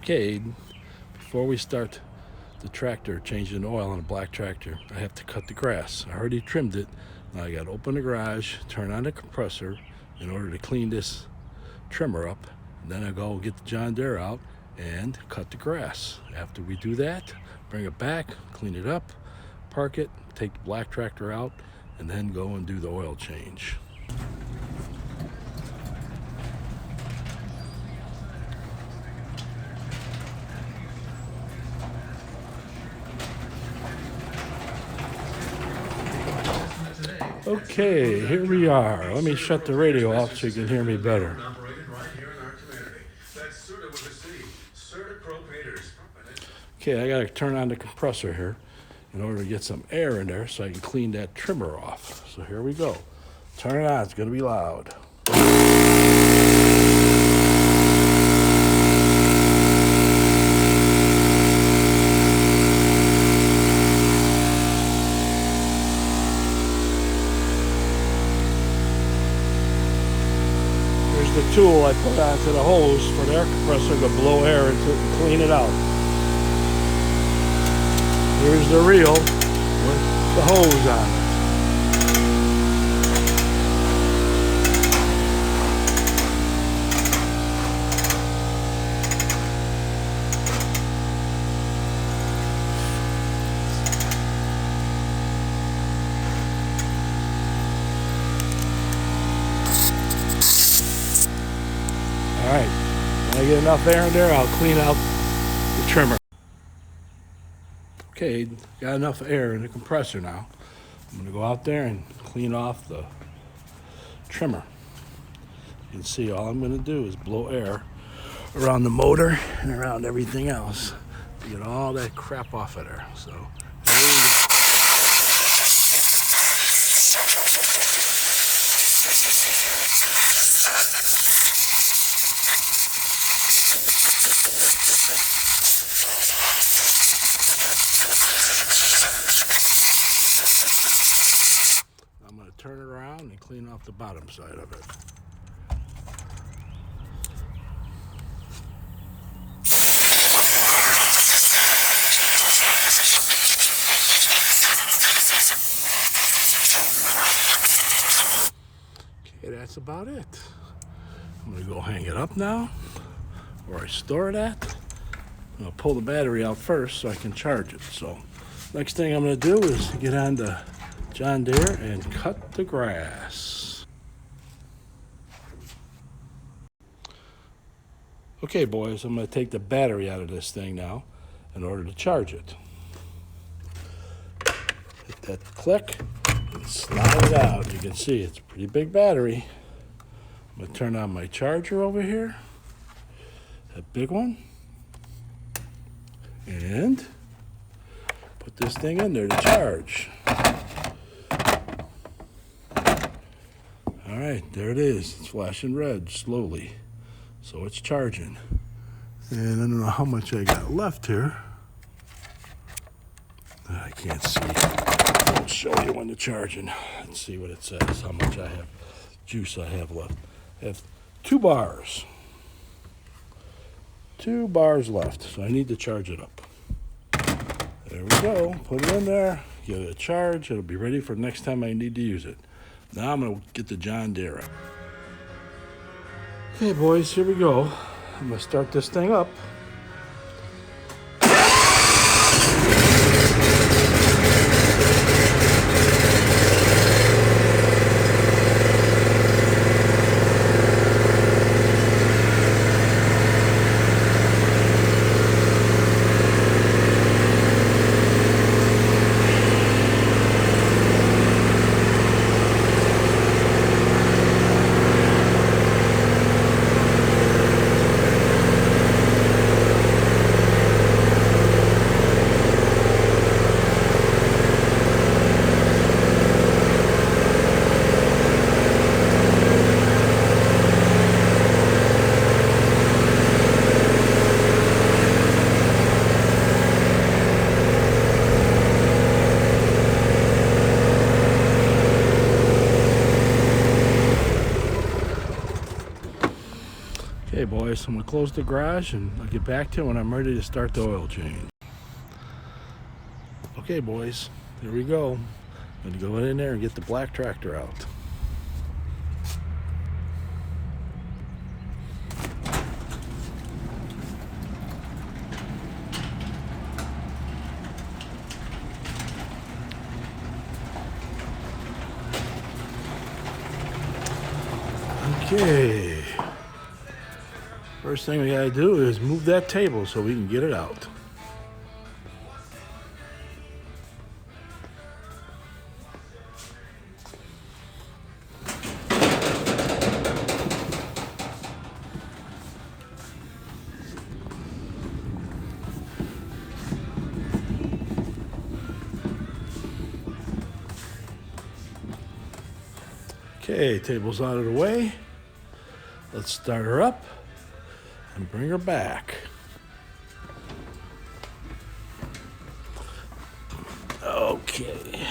Okay, before we start the tractor, changing the oil on a black tractor, I have to cut the grass. I already trimmed it. Now I got to open the garage, turn on the compressor in order to clean this trimmer up. And then I go get the John Deere out and cut the grass. After we do that, bring it back, clean it up, park it, take the black tractor out, and then go and do the oil change. Okay, here we are. Let me shut the radio off so you can hear me better. Okay, I gotta turn on the compressor here in order to get some air in there so I can clean that trimmer off. So here we go. Turn it on, it's gonna be loud. The tool I put onto the hose for the air compressor to blow air into it and clean it out. Here's the reel with the hose on it. All right, when I get enough air in there, I'll clean out the trimmer. Okay, got enough air in the compressor now. I'm gonna go out there and clean off the trimmer. You can see all I'm gonna do is blow air around the motor and around everything else to get all that crap off of there. So there you go. I'm going to turn it around and clean off the bottom side of it. Okay, that's about it. I'm going to go hang it up now, where I store it at. I'm going to pull the battery out first so I can charge it. So next thing I'm going to do is get on the John Deere and cut the grass. Okay, boys, I'm going to take the battery out of this thing now in order to charge it. Hit that click and slide it out. You can see it's a pretty big battery. I'm going to turn on my charger over here, that big one, and put this thing in there to charge. All right, there it is. It's flashing red slowly. So it's charging. And I don't know how much I got left here. I can't see. I'll show you when they're charging. Let's see what it says, how much I have, juice I have left. I have 2 bars. 2 bars left, so I need to charge it up. There we go. Put it in there, give it a charge. It'll be ready for next time I need to use it. Now I'm going to get the John Deere up. Okay, boys, here we go. I'm going to start this thing up. boys, I'm gonna close the garage and I'll get back to you when I'm ready to start the oil change. Okay boys, here we go. I'm gonna go in there and get the black tractor out. Okay, first thing we gotta do is move that table so we can get it out. Okay, table's out of the way. Let's start her up and bring her back. Okay.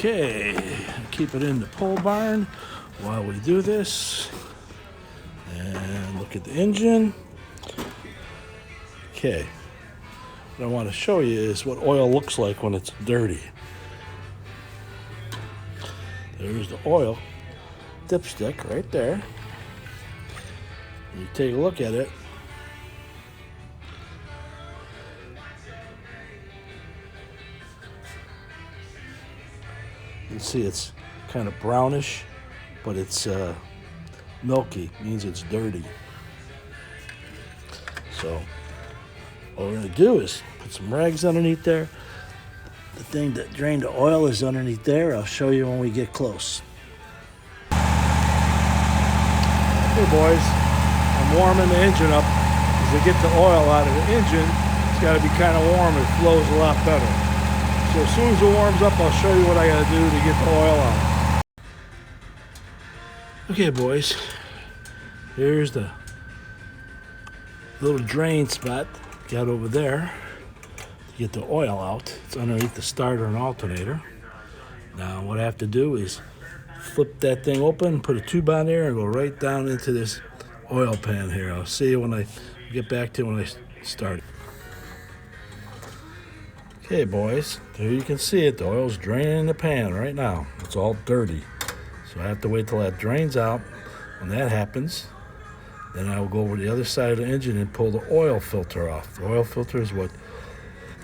Okay, keep it in the pole barn while we do this. And look at the engine. Okay, what I want to show you is what oil looks like when it's dirty. There's the oil dipstick right there. You take a look at it. You can see it's kind of brownish, but it's milky, means it's dirty. So what we're gonna do is put some rags underneath there. The thing that drained the oil is underneath there. I'll show you when we get close. Hey boys, I'm warming the engine up. As I get the oil out of the engine, it's gotta be kind of warm. It flows a lot better. So as soon as it warms up, I'll show you what I gotta do to get the oil out. Okay boys, here's the little drain spot got over there to get the oil out. It's underneath the starter and alternator. Now what I have to do is flip that thing open, put a tube on there, and go right down into this oil pan here. I'll see you when I get back to when I start. Okay boys, there you can see it. The oil's draining in the pan right now. It's all dirty. So I have to wait till that drains out. When that happens, then I will go over to the other side of the engine and pull the oil filter off. The oil filter is what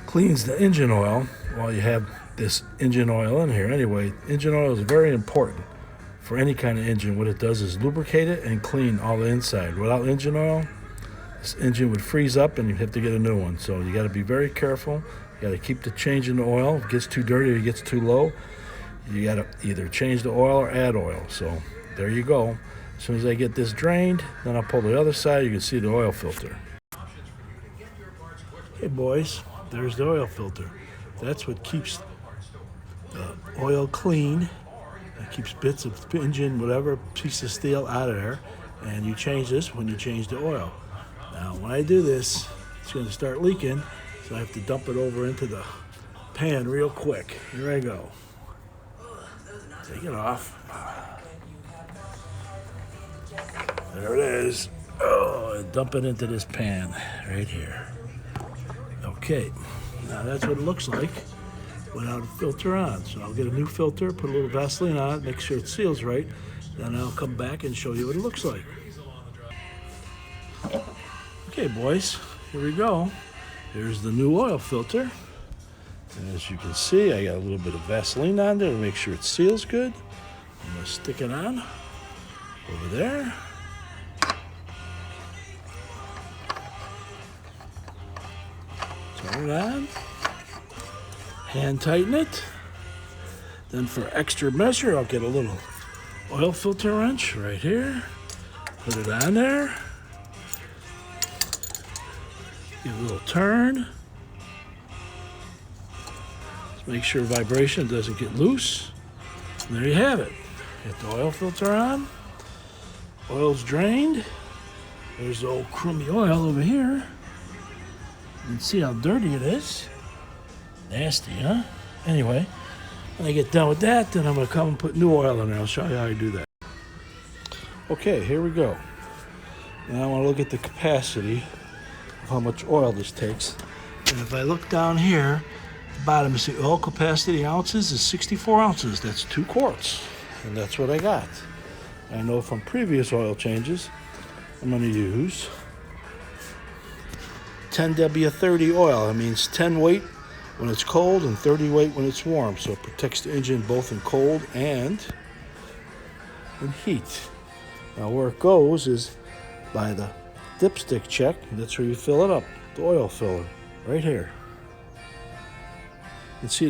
cleans the engine oil while you have this engine oil in here. Anyway, engine oil is very important for any kind of engine. What it does is lubricate it and clean all the inside. Without engine oil, this engine would freeze up and you have to get a new one. So you got to be very careful. You got to keep changing the oil. If it gets too dirty or it gets too low, you got to either change the oil or add oil. So there you go. As soon as I get this drained, then I'll pull the other side. You can see the oil filter. Hey boys, there's the oil filter. That's what keeps the oil clean. It keeps bits of engine, whatever, piece of steel out of there. And you change this when you change the oil. Now when I do this, it's going to start leaking. So I have to dump it over into the pan real quick. Here I go. Take it off. There it is. Oh, and dump it into this pan right here. Okay, now that's what it looks like without a filter on. So I'll get a new filter, put a little Vaseline on it, make sure it seals right. Then I'll come back and show you what it looks like. Okay, boys, here we go. Here's the new oil filter. And as you can see, I got a little bit of Vaseline on there to make sure it seals good. I'm going to stick it on over there. Turn it on. Hand tighten it. Then for extra measure, I'll get a little oil filter wrench right here. Put it on there. Give it a little turn. Just make sure vibration doesn't get loose. And there you have it. Get the oil filter on. Oil's drained. There's the old crummy oil over here. You can see how dirty it is. Nasty, huh? Anyway, when I get done with that, then I'm going to come and put new oil in there. I'll show you how I do that. Okay, here we go. Now I want to look at the capacity of how much oil this takes. And if I look down here, at the bottom, you see oil capacity ounces is 64 ounces. That's 2 quarts. And that's what I got. I know from previous oil changes, I'm going to use 10W30 oil. That means 10 weight when it's cold and 30 weight when it's warm. So it protects the engine both in cold and in heat. Now where it goes is by the dipstick check. That's where you fill it up, the oil filler, right here. You can see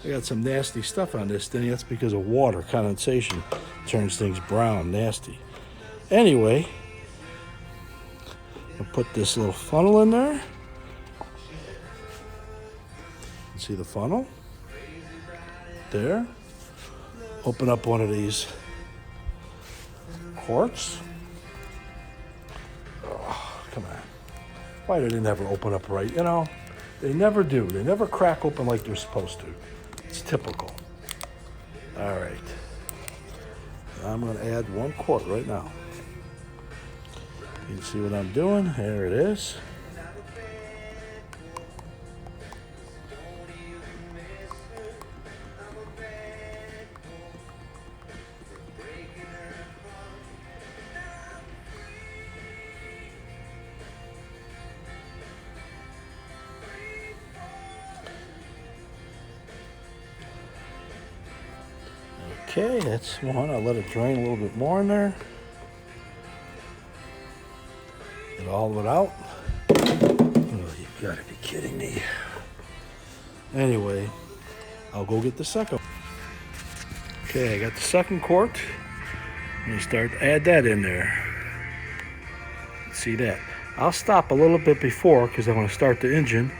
I got some nasty stuff on this thing. That's because of water condensation. Turns things brown, nasty. Anyway, I'll put this little funnel in there. See the funnel? There. Open up one of these quarts. Oh, come on. Why do they never open up right? You know, they never do. They never crack open like they're supposed to. It's typical. All right. I'm going to add 1 quart right now. You can see what I'm doing. There it is. Okay, that's one. I'll let it drain a little bit more in there. Get all of it out. Oh, you gotta be kidding me. Anyway, I'll go get the second. Okay, I got the second quart. I'm gonna start to add that in there. See that? I'll stop a little bit before because I want to start the engine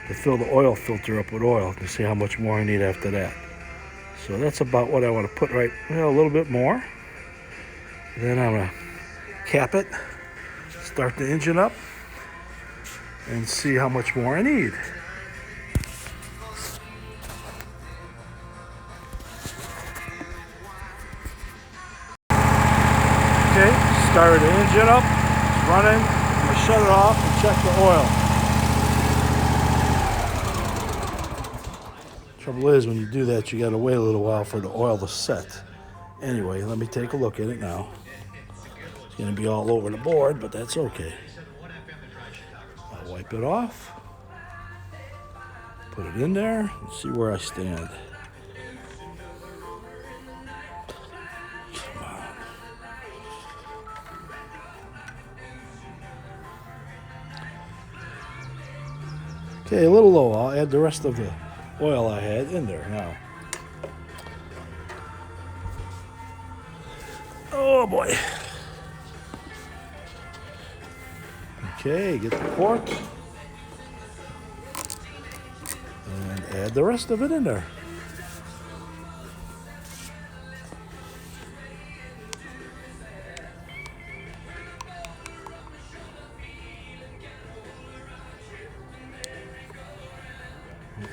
to fill the oil filter up with oil to see how much more I need after that. So that's about what I want to put right, well, a little bit more. Then I'm going to cap it, start the engine up, and see how much more I need. Okay, started the engine up, it's running. I'm going to shut it off and check the oil. Trouble is, when you do that, you got to wait a little while for the oil to set. Anyway, let me take a look at it now. It's going to be all over the board, but that's okay. I'll wipe it off, put it in there, and see where I stand. Come on. Okay, a little low. I'll add the rest of the oil I had in there now. Oh boy. Okay, get the quart and add the rest of it in there.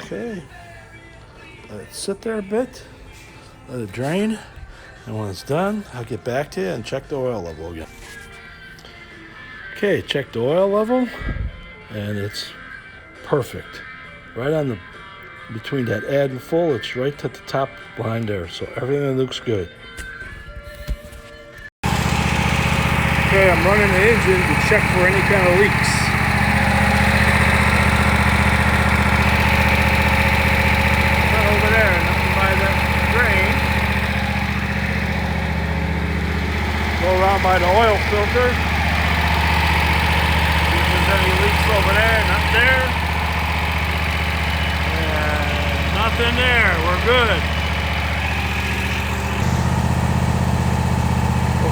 Okay, let it sit there a bit, let it drain, and when it's done, I'll get back to you and check the oil level again. Okay, check the oil level, and it's perfect. Right on the, between that add and full, it's right to the top line there, so everything looks good. Okay, I'm running the engine to check for any kind of leaks. Go around by the oil filter. See if there's any leaks over there, not there. in there. We're good.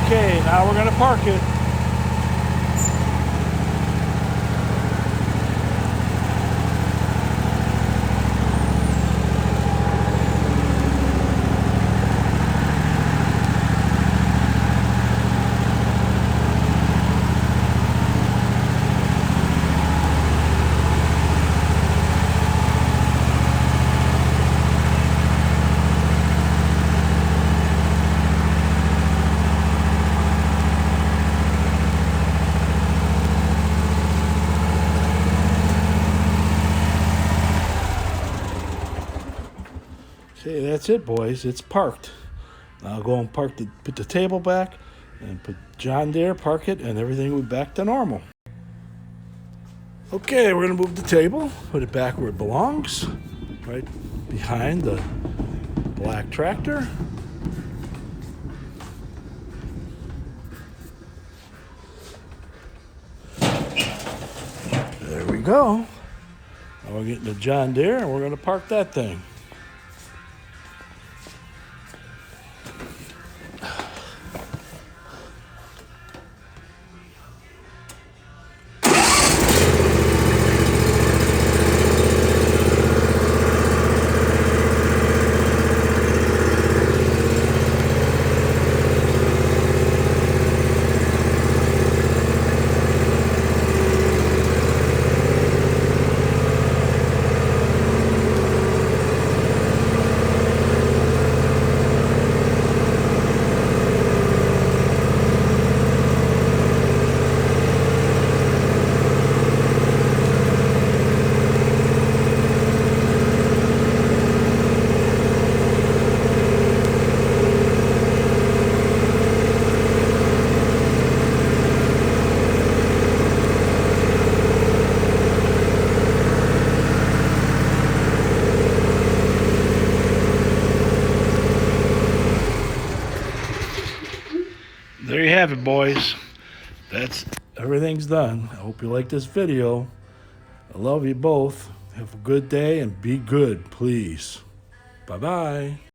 Okay, now we're gonna park it. Okay, that's it, boys. It's parked. Now I'll go and put the table back and put John there, park it, and everything will be back to normal. Okay, we're going to move the table, put it back where it belongs, right behind the black tractor. There we go. Now we're getting the John Deere, and we're going to park that thing. There you have it, boys. Everything's done. I hope you like this video. I love you both. Have a good day and be good, please. Bye-bye.